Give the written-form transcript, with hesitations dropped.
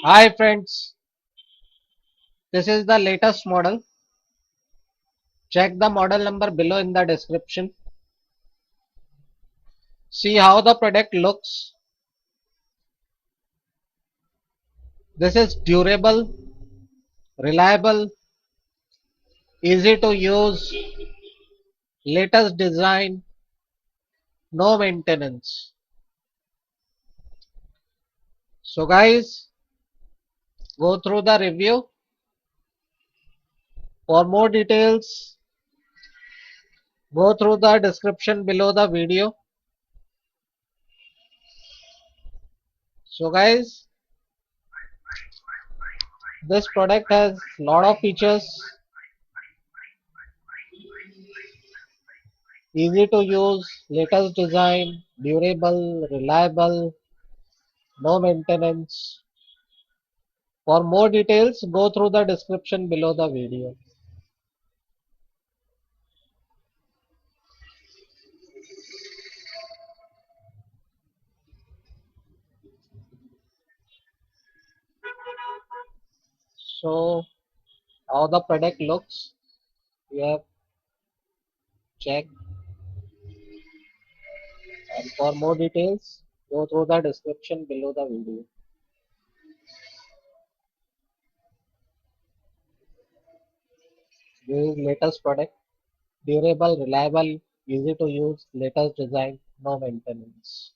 Hi friends, this is the latest model. Check the model number below in the description. See how the product looks. This is durable, reliable, easy to use, latest design, no maintenance. So guys, go through the review. For more details, go through the description below the video. So guys, this product has lot of features, easy to use, latest design, durable, reliable, no maintenance. For more details, go through the description below the video. So, how the product looks, we have checked. And for more details, go through the description below the video. This is latest product, durable, reliable, easy to use, latest design, no maintenance.